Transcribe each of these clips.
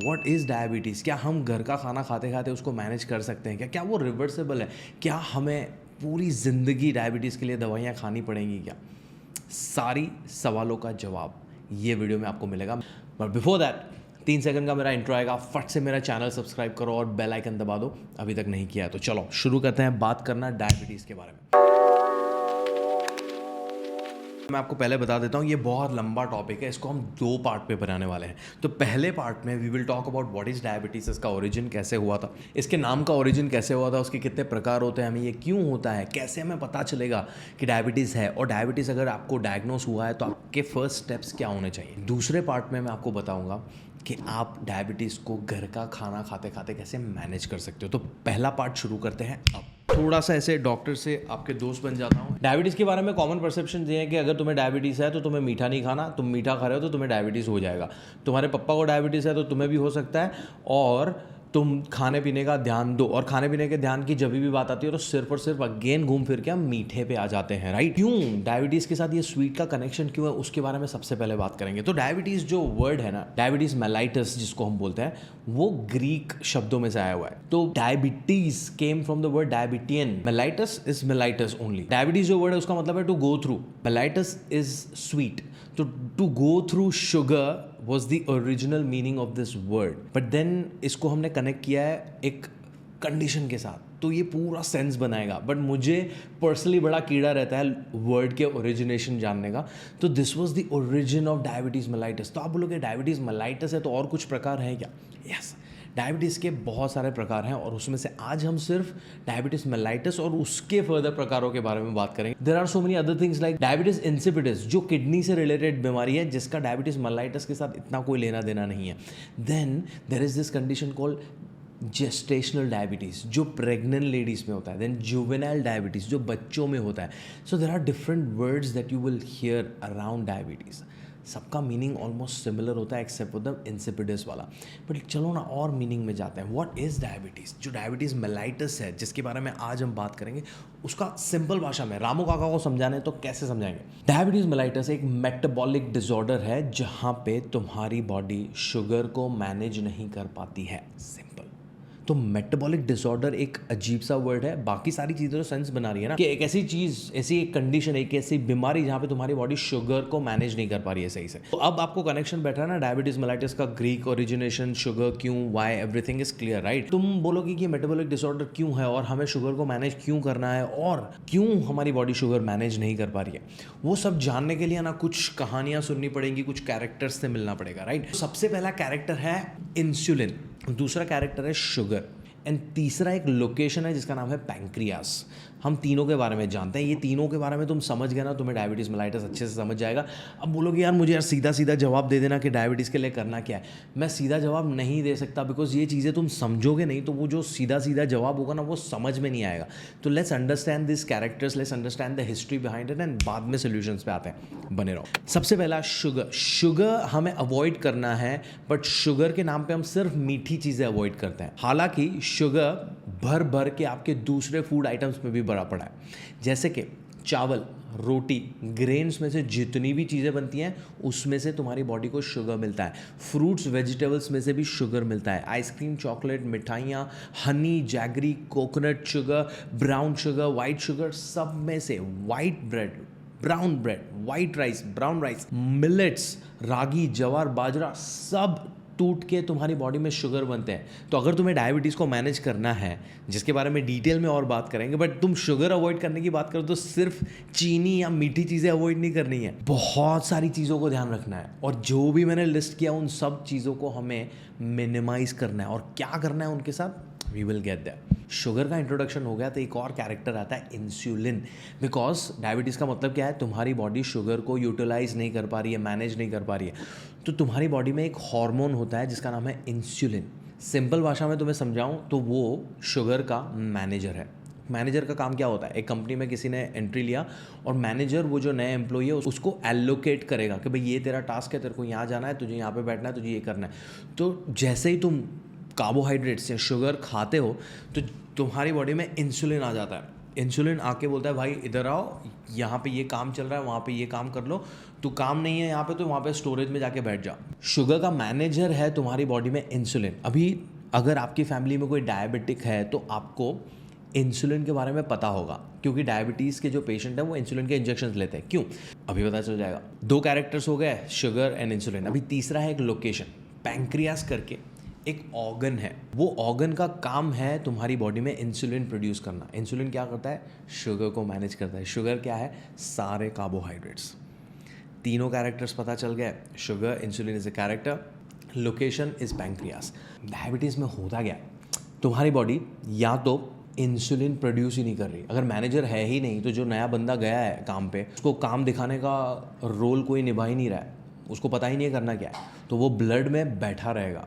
What is diabetes? क्या हम घर का खाना खाते खाते उसको मैनेज कर सकते हैं? क्या वो रिवर्सेबल है? क्या हमें पूरी ज़िंदगी डायबिटीज़ के लिए दवाइयाँ खानी पड़ेंगी क्या? सारी सवालों का जवाब ये वीडियो में आपको मिलेगा। बट बिफोर दैट 3 सेकंड का मेरा इंट्रो आएगा, फट से मेरा चैनल सब्सक्राइब करो और बेल आइकन दबा दो अभी तक नहीं किया है तो। चलो शुरू करते हैं बात करना डायबिटीज़ के बारे में। मैं आपको पहले बता देता हूँ, ये बहुत लंबा टॉपिक है, इसको हम 2 पार्ट पे बनाने वाले हैं। तो पहले पार्ट में we will talk about what is diabetes, इसका ओरिजिन कैसे हुआ था, इसके नाम का ओरिजिन कैसे हुआ था, उसके कितने प्रकार होते हैं, हमें ये क्यों होता है, कैसे हमें पता चलेगा कि डायबिटीज़ है, और डायबिटीज़ अगर आपको डायग्नोस हुआ है तो आपके फर्स्ट स्टेप्स क्या होने चाहिए। दूसरे पार्ट में मैं आपको बताऊँगा कि आप डायबिटीज़ को घर का खाना खाते खाते कैसे मैनेज कर सकते हो। तो पहला पार्ट शुरू करते हैं अब। थोड़ा सा ऐसे डॉक्टर से आपके दोस्त बन जाता हूँ। डायबिटीज़ के बारे में कॉमन परसेप्शन ये है कि अगर तुम्हें डायबिटीज़ है तो तुम्हें मीठा नहीं खाना, तुम मीठा खा रहे हो तो तुम्हें डायबिटीज़ हो जाएगा। तुम्हारे पप्पा को डायबिटीज़ है तो तुम्हें भी हो सकता है, और तुम खाने पीने का ध्यान दो। और खाने पीने के ध्यान की जब भी बात आती है तो सिर्फ और सिर्फ अगेन घूम फिर के हम मीठे पे आ जाते हैं, राइट? क्यों डायबिटीज़ के साथ ये स्वीट का कनेक्शन क्यों है, उसके बारे में सबसे पहले बात करेंगे। तो डायबिटीज़ जो वर्ड है ना, डायबिटीज़ मेलाइटस जिसको हम बोलते हैं, वो ग्रीक शब्दों में से आया हुआ है। तो diabetes came from the word diabetian, mellitus is mellitus only. Diabetes जो वर्ड है उसका मतलब है to go through, mellitus is sweet. तो to go through sugar was the original meaning of this word, but then इसको हमने connect किया है एक कंडीशन के साथ, तो ये पूरा सेंस बनाएगा। बट मुझे पर्सनली बड़ा कीड़ा रहता है वर्ड के ओरिजिनेशन जानने का। तो this was the origin of diabetes mellitus. तो आप बोलोगे डायबिटीज़ मेलाइटस है तो और कुछ प्रकार हैं क्या? यस, डायबिटीज़ के बहुत सारे प्रकार हैं, और उसमें से आज हम सिर्फ डायबिटीज़ मेलाइटस और उसके फर्दर प्रकारों के बारे में बात करेंगे। There are so many other things like diabetes insipidus, जो किडनी से रिलेटेड बीमारी है, जिसका डायबिटीज़ मेलाइटस के साथ इतना कोई लेना देना नहीं है। Then there is this condition called gestational diabetes, जो प्रेग्नेंट लेडीज़ में होता है। देन जुवेनाइल डायबिटीज़, जो बच्चों में होता है। So there are different words that you will hear around diabetes. सबका मीनिंग ऑलमोस्ट सिमिलर होता है एक्सेप्ट फॉर द इंसिपिडस वाला। बट चलो ना और मीनिंग में जाते हैं। What is diabetes? जो डायबिटीज़ मेलाइटस है जिसके बारे में आज हम बात करेंगे, उसका सिंपल भाषा में रामू काका को समझाने तो कैसे समझाएंगे? डायबिटीज़ मेलाइटस एक मेटाबॉलिक डिसऑर्डर है जहाँ पे तुम्हारी बॉडी शुगर को मैनेज नहीं कर पाती है। सिंपल। तो मेटाबॉलिक डिसऑर्डर एक अजीब सा वर्ड है, बाकी सारी चीज़ें तो सेंस बना रही है ना, कि एक ऐसी चीज़, ऐसी एक कंडीशन, एक ऐसी बीमारी जहाँ पे तुम्हारी बॉडी शुगर को मैनेज नहीं कर पा रही है सही से। तो अब आपको कनेक्शन बैठा है ना डायबिटीज मेलाइटिस का, ग्रीक ओरिजिनेशन, शुगर, क्यों, why, everything is clear, right? तुम बोलोगे कि मेटाबॉलिक डिसऑर्डर क्यों है और हमें शुगर को मैनेज क्यों करना है और क्यों हमारी बॉडी शुगर मैनेज नहीं कर पा रही है, वो सब जानने के लिए ना कुछ कहानियाँ सुननी पड़ेंगी, कुछ कैरेक्टर्स से मिलना पड़ेगा, राइट? सबसे पहला कैरेक्टर है इंसुलिन, दूसरा कैरेक्टर है शुगर, एंड तीसरा एक लोकेशन है जिसका नाम है पैंक्रियास। हम तीनों के बारे में जानते हैं। ये तीनों के बारे में तुम समझ गए ना, तुम्हें डायबिटीज़ मेलाइटस अच्छे से समझ जाएगा। अब बोलोगे यार मुझे यार सीधा सीधा जवाब दे देना कि डायबिटीज़ के लिए करना क्या है। मैं सीधा जवाब नहीं दे सकता, बिकॉज ये चीज़ें तुम समझोगे नहीं तो वो जो सीधा सीधा जवाब होगा ना वो समझ में नहीं आएगा। तो let's understand this characters, let's understand the history behind it, and बाद में सोल्यूशंस पे आते हैं। बने रहो। सबसे पहला शुगर। शुगर हमें अवॉइड करना है, बट शुगर के नाम पे हम सिर्फ मीठी चीज़ें अवॉइड करते हैं। हालांकि शुगर भर भर के आपके दूसरे फूड आइटम्स में भी भरा पड़ा है, जैसे कि चावल, रोटी, ग्रेन्स में से जितनी भी चीज़ें बनती हैं उसमें से तुम्हारी बॉडी को शुगर मिलता है। फ्रूट्स, वेजिटेबल्स में से भी शुगर मिलता है। आइसक्रीम, चॉकलेट, मिठाइयाँ, honey, jaggery, coconut sugar, brown sugar, white sugar, सब में से white bread, brown bread, white rice, brown rice, millets, ragi, jowar, bajra, सब टूट के तुम्हारी बॉडी में शुगर बनते हैं। तो अगर तुम्हें डायबिटीज़ को मैनेज करना है, जिसके बारे में डिटेल में और बात करेंगे, बट तुम शुगर अवॉइड करने की बात करो तो सिर्फ चीनी या मीठी चीज़ें अवॉइड नहीं करनी है, बहुत सारी चीज़ों को ध्यान रखना है। और जो भी मैंने लिस्ट किया उन सब चीज़ों को हमें मिनिमाइज करना है। और क्या करना है उनके साथ, we will get that. Sugar का इंट्रोडक्शन हो गया तो एक और कैरेक्टर आता है इंसुलिन, बिकॉज डायबिटीज़ का मतलब क्या है, तुम्हारी बॉडी शुगर को यूटिलाइज नहीं कर पा रही है, मैनेज नहीं कर पा रही है। तो तुम्हारी बॉडी में एक हार्मोन होता है जिसका नाम है इंसुलिन। सिंपल भाषा में तुम्हें समझाऊं तो वो शुगर का मैनेजर है। मैनेजर का काम क्या होता है, एक कंपनी में किसी ने एंट्री लिया और मैनेजर वो जो नए एम्प्लॉई है उसको एलोकेट करेगा कि भाई ये तेरा टास्क है, तेरे को यहाँ जाना है, तुझे यहाँ पे बैठना है, तुझे ये करना है। तो जैसे ही तुम कार्बोहाइड्रेट्स या शुगर खाते हो तो तुम्हारी बॉडी में इंसुलिन आ जाता है। इंसुलिन आके बोलता है भाई इधर आओ, यहाँ पे ये काम चल रहा है, वहाँ पे ये काम कर लो, तो काम नहीं है यहाँ पे तो वहाँ पे स्टोरेज में जाके बैठ जा। शुगर का मैनेजर है तुम्हारी बॉडी में इंसुलिन। अभी अगर आपकी फैमिली में कोई डायबिटिक है तो आपको इंसुलिन के बारे में पता होगा, क्योंकि डायबिटीज़ के जो पेशेंट हैं वो इंसुलिन के इंजेक्शन लेते हैं। क्यों, अभी पता चल जाएगा। 2 कैरेक्टर्स हो गए, शुगर एंड इंसुलिन। अभी तीसरा है एक लोकेशन, पैंक्रियास करके एक ऑर्गन है। वो ऑर्गन का काम है तुम्हारी बॉडी में इंसुलिन प्रोड्यूस करना। इंसुलिन क्या करता है, शुगर को मैनेज करता है। शुगर क्या है, सारे कार्बोहाइड्रेट्स। तीनों कैरेक्टर्स पता चल गए, sugar, insulin is a character, location is pancreas. Diabetes में होता क्या, तुम्हारी बॉडी या तो इंसुलिन प्रोड्यूस ही नहीं कर रही, अगर मैनेजर है ही नहीं तो जो नया बंदा गया है काम पे उसको काम दिखाने का रोल कोई निभा ही नहीं रहा है, उसको पता ही नहीं है करना क्या है, तो वो ब्लड में बैठा रहेगा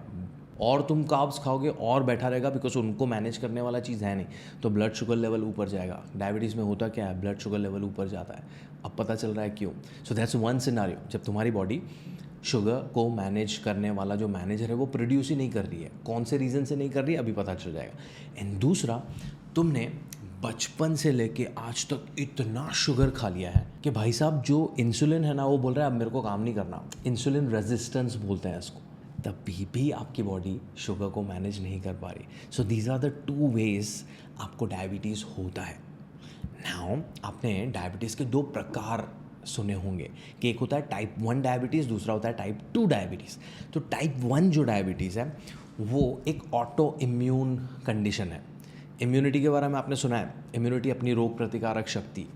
और तुम कार्ब्स खाओगे और बैठा रहेगा, बिकॉज उनको मैनेज करने वाला चीज़ है नहीं, तो ब्लड शुगर लेवल ऊपर जाएगा। डायबिटीज़ में होता क्या है, ब्लड शुगर लेवल ऊपर जाता है। अब पता चल रहा है क्यों। सो दैट्स वन सिनारियो, जब तुम्हारी बॉडी शुगर को मैनेज करने वाला जो मैनेजर है वो प्रोड्यूस ही नहीं कर रही है। कौन से रीज़न से नहीं कर रही है अभी पता चल जाएगा। एंड दूसरा, तुमने बचपन से लेके आज तक इतना शुगर खा लिया है कि भाई साहब जो इंसुलिन है ना वो बोल रहा है अब मेरे को काम नहीं करना, इंसुलिन रेजिस्टेंस बोलते हैं इसको, तभी भी आपकी बॉडी शुगर को मैनेज नहीं कर पा रही। So these are the 2 ways आपको डायबिटीज़ होता है। नाउ आपने डायबिटीज़ के 2 प्रकार सुने होंगे कि एक होता है टाइप 1 डायबिटीज़, दूसरा होता है टाइप 2 डायबिटीज़। तो टाइप 1 जो डायबिटीज़ है वो एक ऑटो इम्यून कंडीशन है। इम्यूनिटी के बारे में आपने सुना है, इम्यूनिटी अपनी रोग प्रतिकारक शक्ति।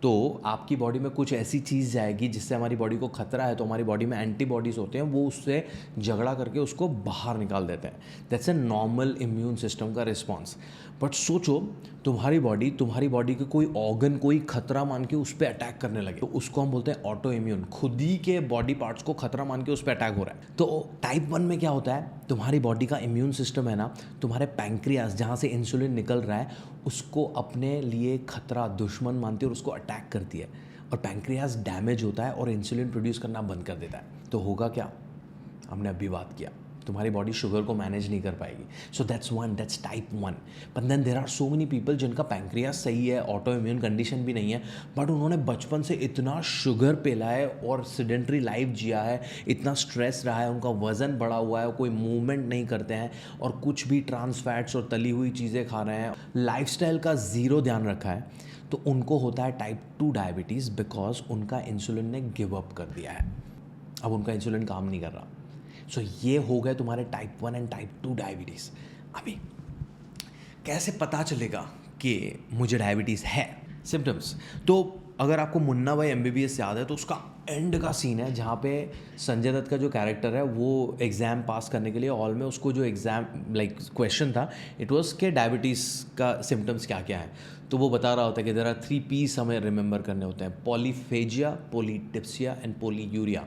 तो आपकी बॉडी में कुछ ऐसी चीज़ जाएगी जिससे हमारी बॉडी को खतरा है, तो हमारी बॉडी में एंटीबॉडीज़ होते हैं, वो उससे झगड़ा करके उसको बाहर निकाल देते हैं। That's a normal immune system का रिस्पॉन्स। बट सोचो तुम्हारी बॉडी के कोई ऑर्गन कोई खतरा मान के उस पर अटैक करने लगे, तो उसको हम बोलते हैं ऑटो इम्यून। खुद ही के बॉडी पार्ट्स को खतरा मान के उस पर अटैक हो रहा है। तो टाइप 1 में क्या होता है, तुम्हारी बॉडी का इम्यून सिस्टम है ना, तुम्हारे पैंक्रियास जहाँ से इंसुलिन निकल रहा है उसको अपने लिए खतरा, दुश्मन मानती है और उसको अटैक करती है, और पैंक्रियास डैमेज होता है और इंसुलिन प्रोड्यूस करना बंद कर देता है। तो होगा क्या, हमने अभी बात किया, तुम्हारी बॉडी शुगर को मैनेज नहीं कर पाएगी। So that's type 1। But then there are so many people जिनका पैंक्रियास सही है, ऑटो इम्यून कंडीशन भी नहीं है, बट उन्होंने बचपन से इतना शुगर पिला है और सिडेंट्री लाइफ जिया है, इतना स्ट्रेस रहा है, उनका वज़न बढ़ा हुआ है, कोई मूवमेंट नहीं करते हैं और कुछ भी ट्रांस फैट्स और तली हुई चीज़ें खा रहे हैं, लाइफस्टाइल का ज़ीरो ध्यान रखा है, तो उनको होता है टाइप 2 डायबिटीज़, बिकॉज उनका इंसुलिन ने गिव अप कर दिया है, अब उनका इंसुलिन काम नहीं कर रहा। सो ये हो गए तुम्हारे टाइप 1 एंड टाइप 2 डायबिटीज़। अभी कैसे पता चलेगा कि मुझे डायबिटीज़ है, सिम्टम्स। तो अगर आपको मुन्ना भाई MBBS याद है तो उसका एंड का सीन है जहाँ पे संजय दत्त का जो कैरेक्टर है वो एग्ज़ाम पास करने के लिए हॉल में, उसको जो एग्ज़ाम क्वेश्चन था इट वाज के डायबिटीज़ का सिम्टम्स क्या क्या है, तो वो बता रहा होता है कि देयर आर 3 P's हमें रिमेंबर करने होते हैं, पॉलीफेजिया, पोलीडिप्सिया एंड पोलीयूरिया।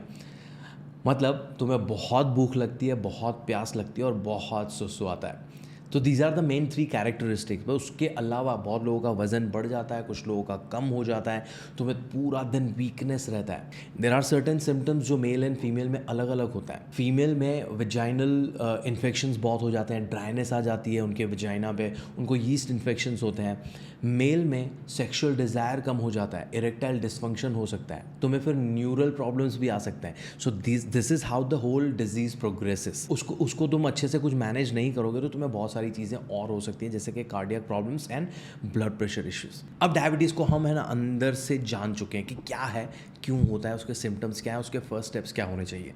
मतलब तुम्हें बहुत भूख लगती है, बहुत प्यास लगती है और बहुत सुसु आता है। तो these are the main 3 characteristics. उसके अलावा बहुत लोगों का वज़न बढ़ जाता है, कुछ लोगों का कम हो जाता है, तुम्हें पूरा दिन वीकनेस रहता है। देर आर सर्टेन सिम्टम्स जो मेल एंड फीमेल में अलग अलग होता है। फीमेल में विजाइनल इन्फेक्शंस बहुत हो जाते हैं, ड्राइनेस आ जाती है उनके विजाइना पे, उनको यीस्ट इन्फेक्शंस होते हैं। मेल में सेक्सुअल डिज़ायर कम हो जाता है, इरेक्टाइल डिस्फंक्शन हो सकता है, तुम्हें फिर न्यूरल प्रॉब्लम्स भी आ सकते हैं। So this is how the whole disease progresses. उसको तुम अच्छे से कुछ मैनेज नहीं करोगे तो तुम्हें बहुत सारी चीज़ें और हो सकती हैं, जैसे कि cardiac problems and blood pressure issues. अब डायबिटीज़ को हम है ना अंदर से जान चुके हैं कि क्या है, क्यों होता है, उसके सिम्टम्स क्या है, उसके फर्स्ट स्टेप्स क्या होने चाहिए।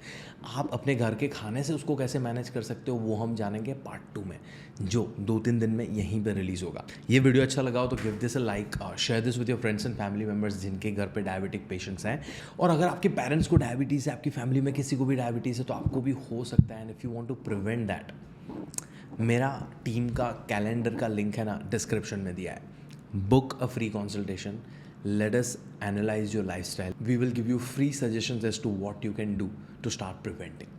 आप अपने घर के खाने से उसको कैसे मैनेज कर सकते हो वो हम जानेंगे पार्ट 2 में, जो 2-3 दिन में यहीं पर रिलीज़ होगा। ये वीडियो अच्छा लगा हो तो give this a like, share this with your friends and family members जिनके घर पे डायबिटिक पेशेंट्स हैं। और अगर आपके पेरेंट्स को डायबिटीज़ है, आपकी फैमिली में किसी को भी डायबिटीज़ है, तो आपको भी हो सकता है। And if you want to prevent that, मेरा टीम का कैलेंडर का लिंक है ना डिस्क्रिप्शन में दिया है। Book a free consultation, let us analyze your lifestyle. We will give you free suggestions as to what you can do to start preventing.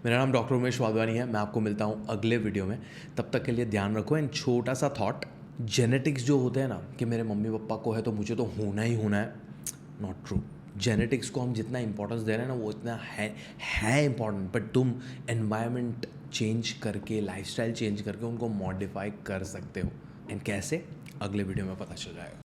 मेरा नाम डॉक्टर उमेश वाधवानी है, मैं आपको मिलता हूँ अगले वीडियो में। तब तक के लिए ध्यान रखो। एंड छोटा सा थॉट, जेनेटिक्स जो होते हैं ना कि मेरे मम्मी पापा को है तो मुझे तो होना ही होना है, नॉट ट्रू। जेनेटिक्स को हम जितना इंपॉर्टेंस दे रहे हैं ना वो इतना है इंपॉर्टेंट, बट तुम एनवायरनमेंट चेंज करके, लाइफस्टाइल चेंज करके उनको मॉडिफाई कर सकते हो। एंड कैसे, अगले वीडियो में पता चल जाएगा।